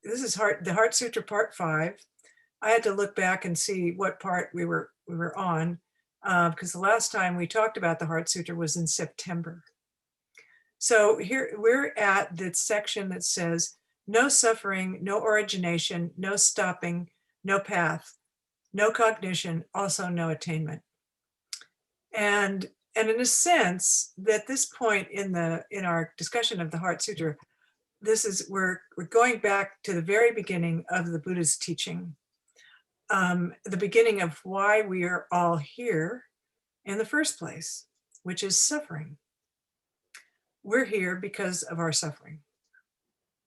this is the Heart Sutra Part 5. I had to look back and see what part we were on, because the last time we talked about the Heart Sutra was in September. So here we're at the section that says, no suffering, no origination, no stopping, no path, no cognition, also no attainment. And in a sense, that this point in our discussion of the Heart Sutra, we're going back to the very beginning of the Buddha's teaching, the beginning of why we are all here in the first place, which is suffering. We're here because of our suffering.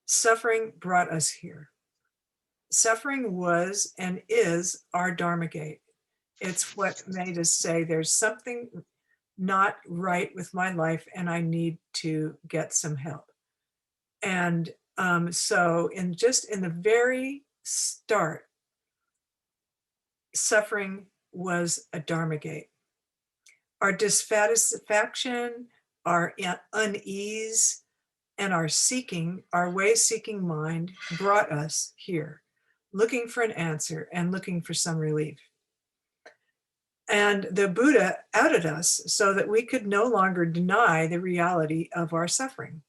Suffering brought us here. Suffering was and is our Dharma gate. It's what made us say there's something not right with my life and I need to get some help. And so in the very start, suffering was a Dharma gate. Our dissatisfaction, our unease, and our way-seeking mind brought us here, looking for an answer and looking for some relief. And the Buddha outed us so that we could no longer deny the reality of our suffering.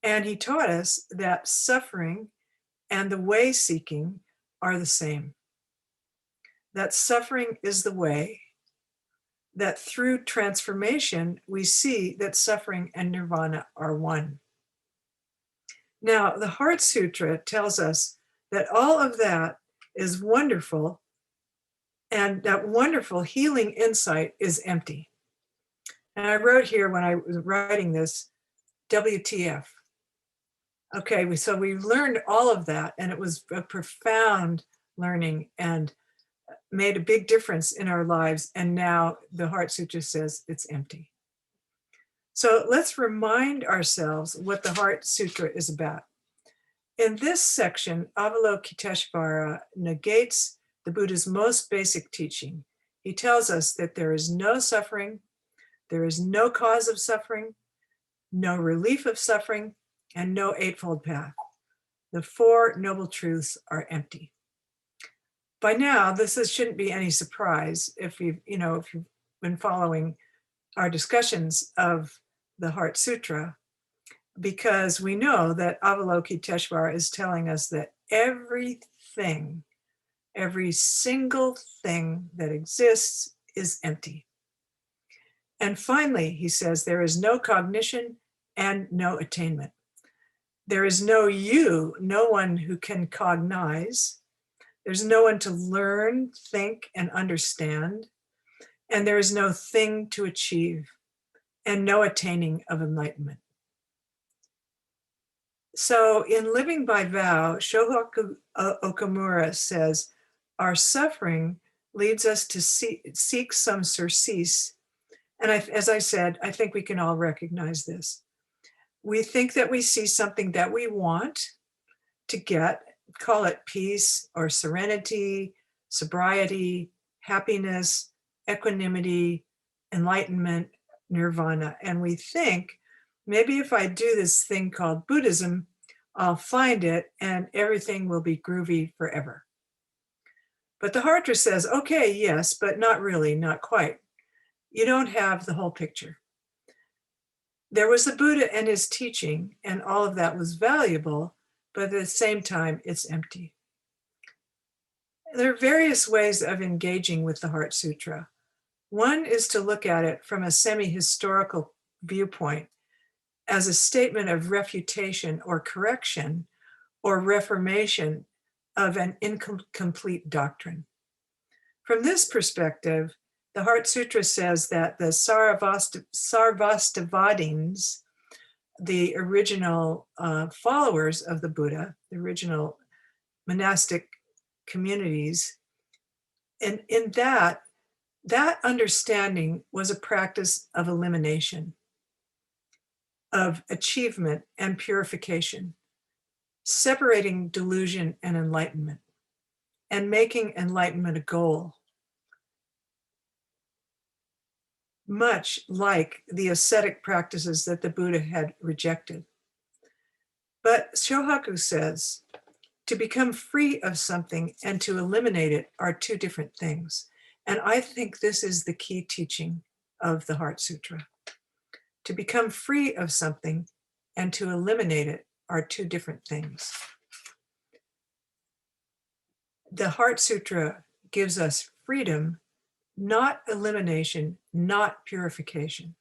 And he taught us that suffering and the way-seeking are the same. That suffering is the way, that through transformation, we see that suffering and nirvana are one. Now, the Heart Sutra tells us that all of that is wonderful, and that wonderful healing insight is empty. And I wrote here when I was writing this, WTF. Okay, so we learned all of that, and it was a profound learning and made a big difference in our lives. And now the Heart Sutra says it's empty. So let's remind ourselves what the Heart Sutra is about. In this section, Avalokiteshvara negates the Buddha's most basic teaching. He tells us that there is no suffering, there is no cause of suffering, no relief of suffering, and no eightfold path. The Four Noble Truths are empty. By now, shouldn't be any surprise if you've been following our discussions of the Heart Sutra, because we know that Avalokiteshvara is telling us that everything, every single thing that exists is empty. And finally, he says, there is no cognition and no attainment. There is no you, no one who can cognize. There's no one to learn, think, and understand. And there is no thing to achieve and no attaining of enlightenment. So in Living by Vow, Shohoku Okamura says, our suffering leads us to seek some surcease. And as I said, I think we can all recognize this. We think that we see something that we want to get, call it peace or serenity, sobriety, happiness, equanimity, enlightenment, nirvana. And we think, maybe if I do this thing called Buddhism, I'll find it and everything will be groovy forever. But the Heart says, okay, yes, but not really, not quite. You don't have the whole picture. There was the Buddha and his teaching, and all of that was valuable, but at the same time, it's empty. There are various ways of engaging with the Heart Sutra. One is to look at it from a semi-historical viewpoint as a statement of refutation or correction or reformation of an incomplete doctrine. From this perspective, the Heart Sutra says that the Sarvastivadins, the original followers of the Buddha, the original monastic communities, and in that understanding was a practice of elimination, of achievement and purification, separating delusion and enlightenment, and making enlightenment a goal. Much like the ascetic practices that the Buddha had rejected. But Shohaku says, To become free of something and to eliminate it are two different things. And I think this is the key teaching of the Heart Sutra. To become free of something and to eliminate it are two different things. The Heart Sutra gives us freedom, not elimination, not purification.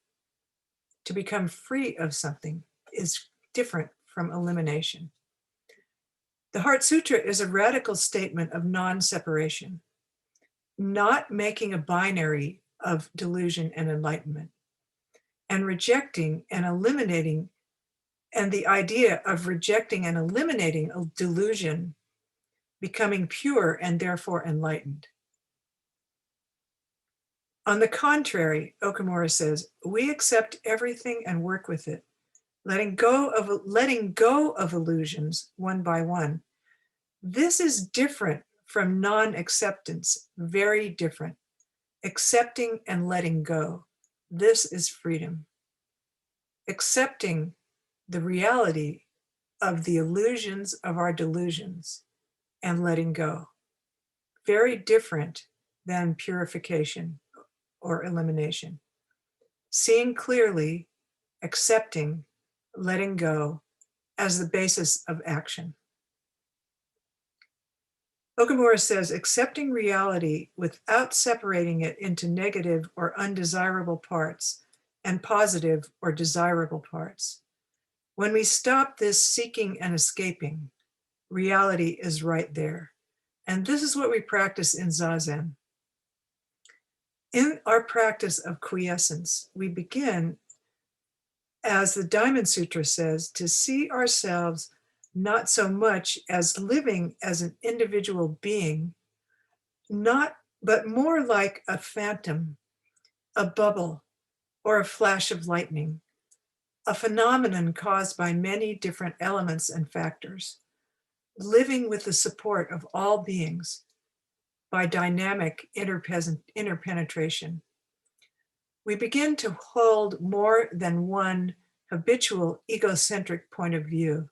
To become free of something is different from elimination. The Heart Sutra is a radical statement of non-separation, not making a binary of delusion and enlightenment, and rejecting and eliminating, and the idea of rejecting and eliminating a delusion, becoming pure and therefore enlightened. On the contrary, Okamura says, we accept everything and work with it, letting go of illusions one by one. This is different from non-acceptance, very different. Accepting and letting go. This is freedom. Accepting the reality of the illusions of our delusions and letting go. Very different than purification or elimination. Seeing clearly, accepting, letting go as the basis of action. Okamura says, accepting reality without separating it into negative or undesirable parts and positive or desirable parts. When we stop this seeking and escaping, reality is right there. And this is what we practice in Zazen. In our practice of quiescence, we begin, as the Diamond Sutra says, to see ourselves not so much as living as an individual being, but more like a phantom, a bubble, or a flash of lightning, a phenomenon caused by many different elements and factors, living with the support of all beings by dynamic interpenetration. We begin to hold more than one habitual egocentric point of view,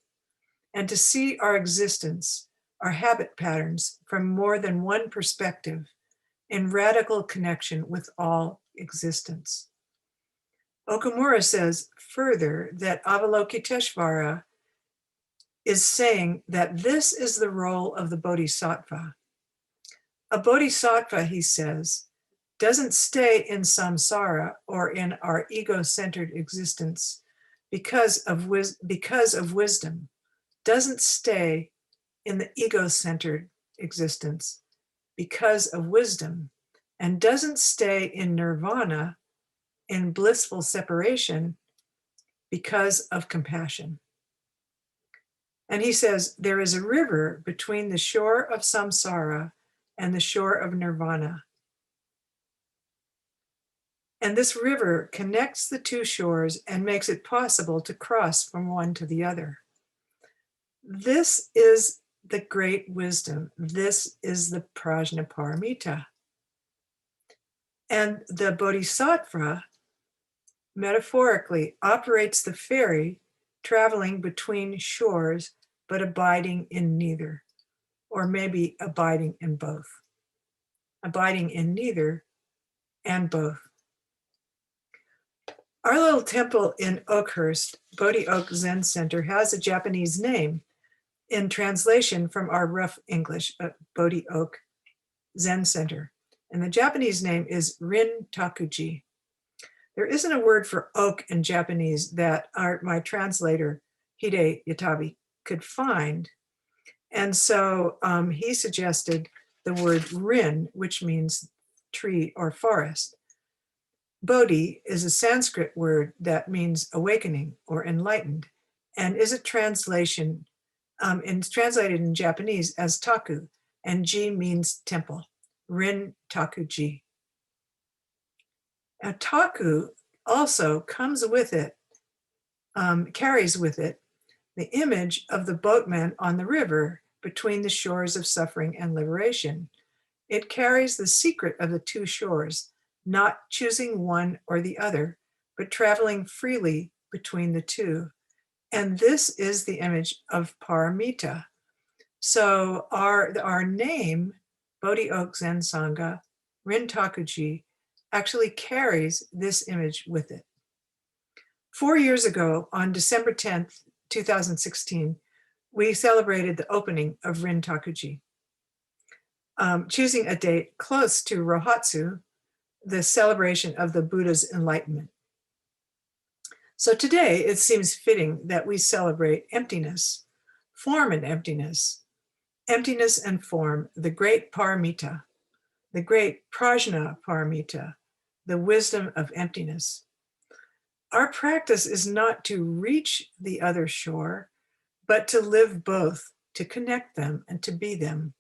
and to see our existence, our habit patterns from more than one perspective in radical connection with all existence. Okamura says further that Avalokiteshvara is saying that this is the role of the bodhisattva. A bodhisattva, he says, doesn't stay in samsara or in our ego-centered existence because of wisdom, doesn't stay in the ego-centered existence because of wisdom, and doesn't stay in nirvana, in blissful separation, because of compassion. And he says, there is a river between the shore of samsara and the shore of nirvana. And this river connects the two shores and makes it possible to cross from one to the other. This is the great wisdom. This is the prajnaparamita. And the bodhisattva, metaphorically, operates the ferry, traveling between shores, but abiding in neither, or maybe abiding in both. Abiding in neither and both. Our little temple in Oakhurst, Bodhi Oak Zen Center, has a Japanese name in translation from our rough English, Bodhi Oak Zen Center. And the Japanese name is Rin Takuji. There isn't a word for oak in Japanese that my translator, Hide Yatabe, could find. And so he suggested the word rin, which means tree or forest. Bodhi is a Sanskrit word that means awakening or enlightened, and is a translation, it's translated in Japanese as taku, and ji means temple, rin taku-ji. Now, taku also comes with it, carries with it, the image of the boatman on the river between the shores of suffering and liberation. It carries the secret of the two shores, not choosing one or the other, but traveling freely between the two. And this is the image of paramita, So our name, Bodhi Oak Zen Sangha, Rin Takuji, actually carries this image with it. 4 years ago, on December 10th, 2016, we celebrated the opening of Rin Takuji, choosing a date close to Rohatsu, the celebration of the Buddha's enlightenment. So today, it seems fitting that we celebrate emptiness, form and emptiness, emptiness and form, the great paramita, the great prajna paramita, the wisdom of emptiness. Our practice is not to reach the other shore, but to live both, to connect them and to be them.